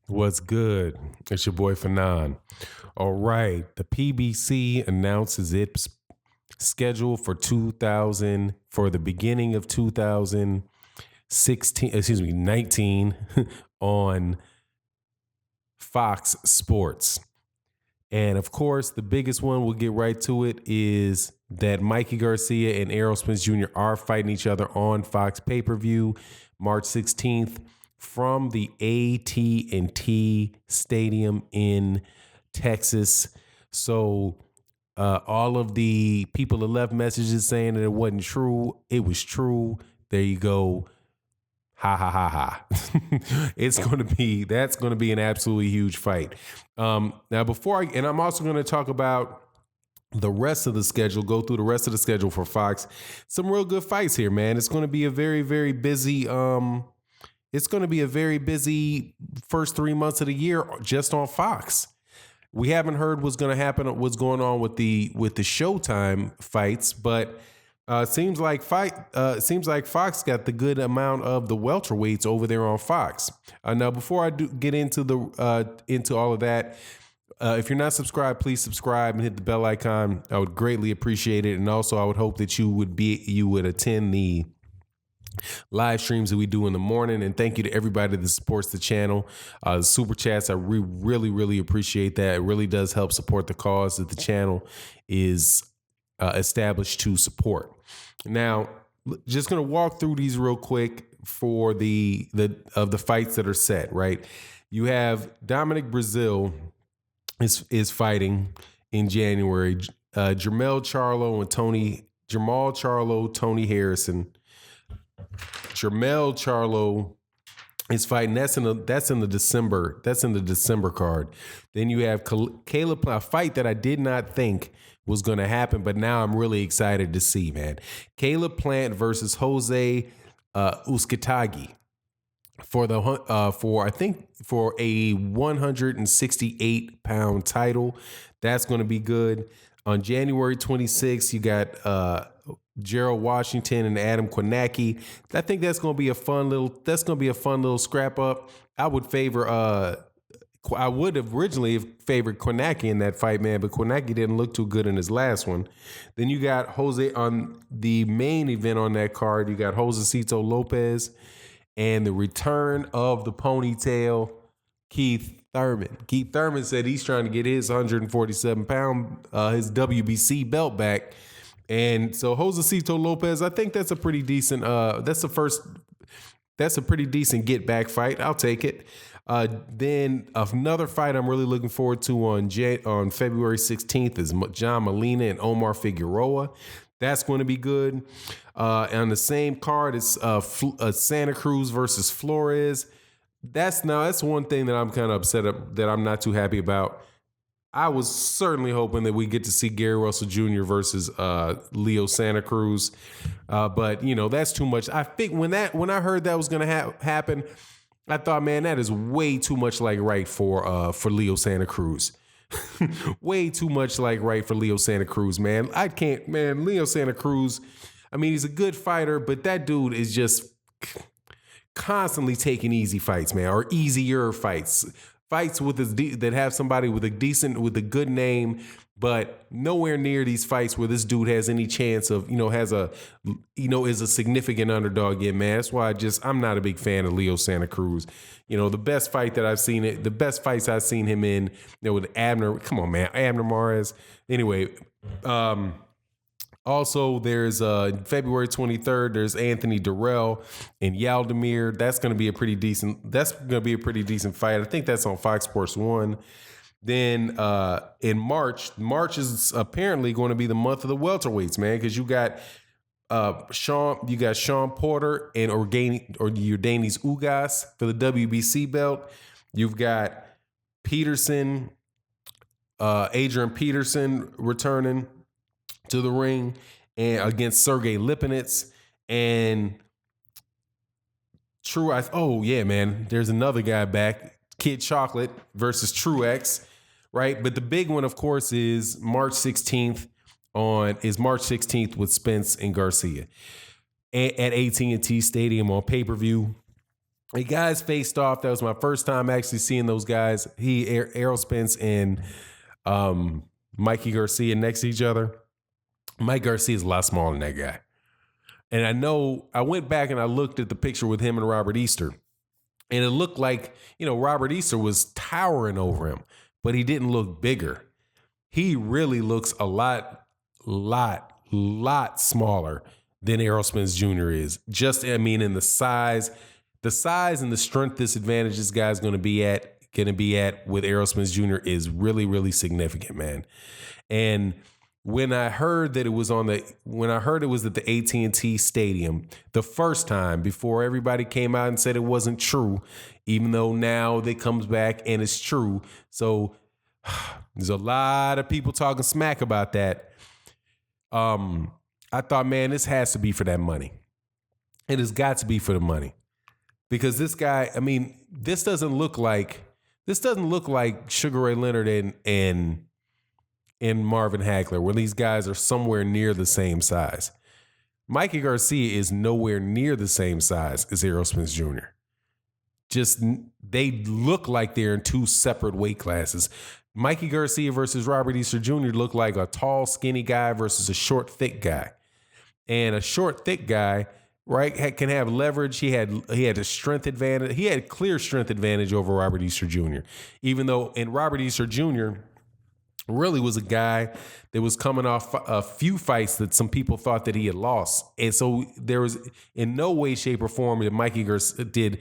What's good? It's your boy Fanon. All right, the PBC announces its schedule for 2000 for the beginning of 2016, 19 on Fox Sports. And of course, the biggest one, we'll get right to it, is that Mikey Garcia and Errol Spence Jr. are fighting each other on Fox pay-per-view March 16th from the At&T Stadium in Texas. So all of the people that left messages saying that it wasn't true, it was true. There you go. Ha ha ha ha. That's going to be an absolutely huge fight. Now I'm also going to talk about the rest of the schedule, go through the rest of the schedule for Fox. Some real good fights here, man. It's going to be a very, very busy, first 3 months of the year just on Fox. We haven't heard what's going to happen, what's going on with the Showtime fights, but seems like Fox got the good amount of the welterweights over there on Fox. Now, before I do get into into all of that, if you're not subscribed, please subscribe and hit the bell icon. I would greatly appreciate it, and also I would hope that you would attend the live streams that we do in the morning. And thank you to everybody that supports the channel. The super chats, I really, really appreciate that. It really does help support the cause that the channel is established to support. Now, just going to walk through these real quick for the fights that are set, right? You have Dominic Brazil is fighting in January. Jamal Charlo, Tony Harrison. Jamal Charlo is fighting. That's in the December card. Then you have Caleb, a fight that I did not think was going to happen, but now I'm really excited to see, man. Caleb Plant versus Jose Uzcategui for a 168-pound title. That's going to be good. On January 26th, you got Gerald Washington and Adam Kornacki. I think that's going to be a fun little scrap up. I would have originally favored Kornacki in that fight, man, but Kornacki didn't look too good in his last one. Then you got Jose on the main event on that card. You got Josecito Lopez and the return of the ponytail, Keith Thurman. Keith Thurman said he's trying to get his 147-pound, his WBC belt back. And so Josecito Lopez, I think that's a pretty decent, that's a pretty decent get back fight. I'll take it. Then another fight I'm really looking forward to on February 16th is John Molina and Omar Figueroa. That's going to be good. On the same card, it's Santa Cruz versus Flores. That's one thing that I'm kind of upset that I'm not too happy about. I was certainly hoping that we get to see Gary Russell Jr. versus Leo Santa Cruz, but that's too much. I think when I heard that was going to happen, I thought, man, that is way too much like right for Leo Santa Cruz. Way too much like right for Leo Santa Cruz, man. I can't, man. Leo Santa Cruz, I mean, he's a good fighter, but that dude is just constantly taking easy fights, man, or easier fights that have somebody with a good name, but nowhere near these fights where this dude has any chance of, is a significant underdog yet, man. That's why I'm not a big fan of Leo Santa Cruz. The best fights I've seen him in, with Abner. Come on, man, Abner Mares. Anyway, also, there's February 23rd. There's Anthony Durrell and Yaldemir. That's going to be a pretty decent fight. I think that's on Fox Sports 1. Then in March is apparently going to be the month of the welterweights, man, because you got Sean Porter and Yordanis Ugas for the WBC belt. You've got Adrian Peterson returning to the ring and against Sergey Lipinets and Truex. Oh yeah, man. There's another guy back, Kid Chocolate versus Truex, right? But the big one, of course, is March 16th with Spence and Garcia at AT&T Stadium on pay-per-view. The guys faced off. That was my first time actually seeing those guys. Errol Spence and Mikey Garcia next to each other. Mike Garcia is a lot smaller than that guy. And I know I went back and I looked at the picture with him and Robert Easter. And it looked like, Robert Easter was towering over him, but he didn't look bigger. He really looks a lot smaller than Errol Spence Jr. is. In the size and the strength disadvantage this guy's going to be at with Errol Spence Jr. is really, really significant, man. And when I heard that it was at the At&T Stadium the first time, before everybody came out and said it wasn't true, even though now it comes back and it's true. So there's a lot of people talking smack about that. I thought, man, this has to be for that money. It has got to be for the money. Because this guy, this doesn't look like Sugar Ray Leonard and Marvin Hagler, where these guys are somewhere near the same size. Mikey Garcia is nowhere near the same size as Errol Spence Jr. Just, they look like they're in two separate weight classes. Mikey Garcia versus Robert Easter Jr. look like a tall, skinny guy versus a short, thick guy. And a short, thick guy, right, can have leverage. He had a strength advantage. He had clear strength advantage over Robert Easter Jr. Even though, and Robert Easter Jr. really was a guy that was coming off a few fights that some people thought that he had lost. And so there was in no way, shape, or form that Mikey Garcia did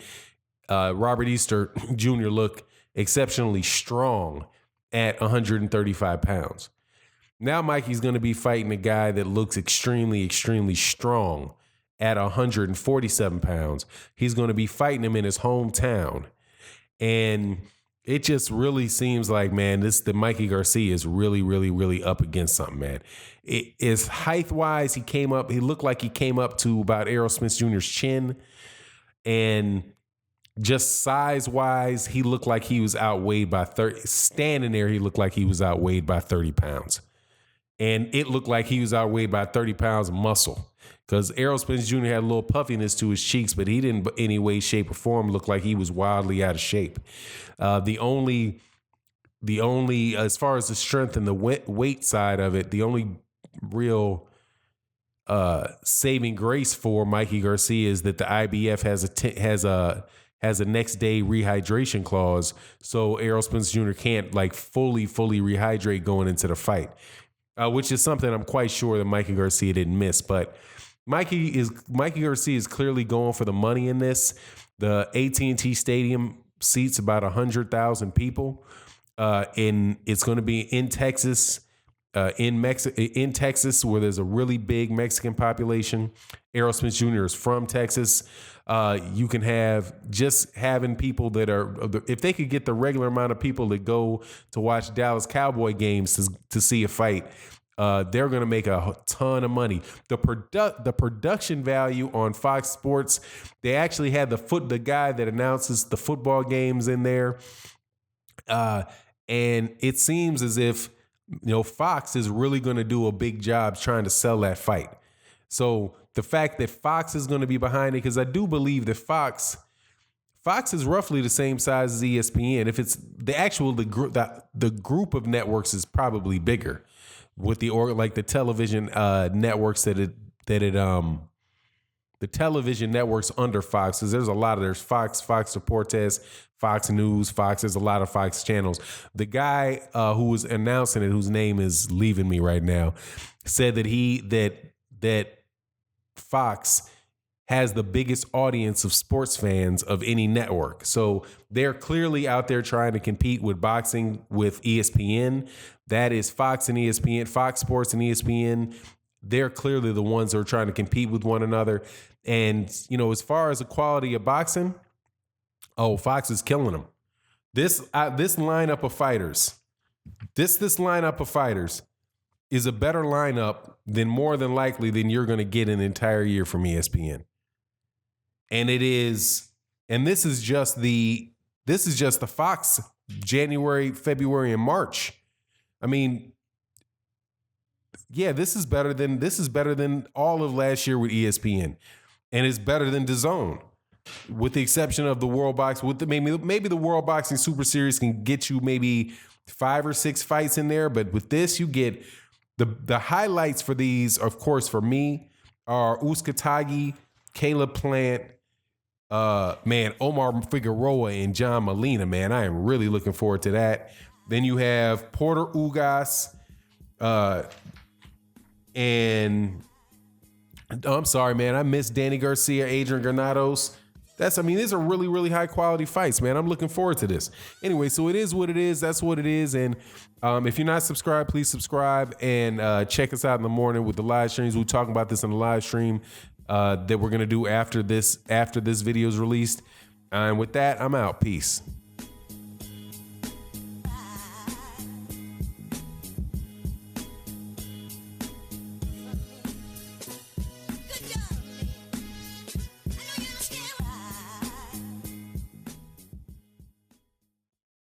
Robert Easter Jr. look exceptionally strong at 135 pounds. Now Mikey's going to be fighting a guy that looks extremely, extremely strong at 147 pounds. He's going to be fighting him in his hometown. And it just really seems like, man, the Mikey Garcia is really, really, really up against something, man. It is height-wise, he looked like he came up to about Errol Spence Jr.'s chin. And just size-wise, he looked like he was outweighed by 30. Standing there, he looked like he was outweighed by 30 pounds. And it looked like he was outweighed by 30 pounds of muscle. Because Errol Spence Jr. had a little puffiness to his cheeks, but he didn't in any way, shape, or form look like he was wildly out of shape. The only, as far as the strength and the weight side of it, the only real saving grace for Mikey Garcia is that the IBF has a next day rehydration clause, so Errol Spence Jr. can't fully rehydrate going into the fight, which is something I'm quite sure that Mikey Garcia didn't miss. But Mikey Garcia is clearly going for the money in this. The At&T Stadium seats about 100,000 people. It's going to be in Texas, in Texas, where there's a really big Mexican population. Errol Spence Jr. is from Texas. You can having people that are, if they could get the regular amount of people that go to watch Dallas Cowboy games to see a fight, they're going to make a ton of money. The production value on Fox Sports, they actually had the guy that announces the football games in there. And it seems as if, Fox is really going to do a big job trying to sell that fight. So the fact that Fox is going to be behind it, because I do believe that Fox is roughly the same size as ESPN. If it's the group of networks is probably bigger with the television networks the television networks under Fox, because there's Fox Deportes, Fox News, there's a lot of Fox channels. The guy who was announcing it, whose name is leaving me right now, said that Fox has the biggest audience of sports fans of any network. So they're clearly out there trying to compete with boxing with ESPN. That is Fox and ESPN, Fox Sports and ESPN. They're clearly the ones that are trying to compete with one another. And, as far as the quality of boxing, Fox is killing them. This lineup of fighters, this lineup of fighters is a better lineup than more than likely than you're going to get an entire year from ESPN. And it is, and this is just the Fox January, February, and March. This is better than all of last year with ESPN, and it's better than DAZN. with the exception of the World Box. With the, maybe the World Boxing Super Series can get you maybe 5 or 6 fights in there, but with this, you get the highlights for these. Of course, for me, are Uskatagi, Caleb Plant, Omar Figueroa and John Molina. Man, I am really looking forward to that. Then you have Porter Ugas, and I'm sorry, man, I missed Danny Garcia, Adrian Granados. These are really, really high quality fights, man. I'm looking forward to this. Anyway, so it is what it is. That's what it is. And if you're not subscribed, please subscribe and check us out in the morning with the live streams. We're talking about this in the live stream that we're gonna do after this video is released. And with that, I'm out. Peace.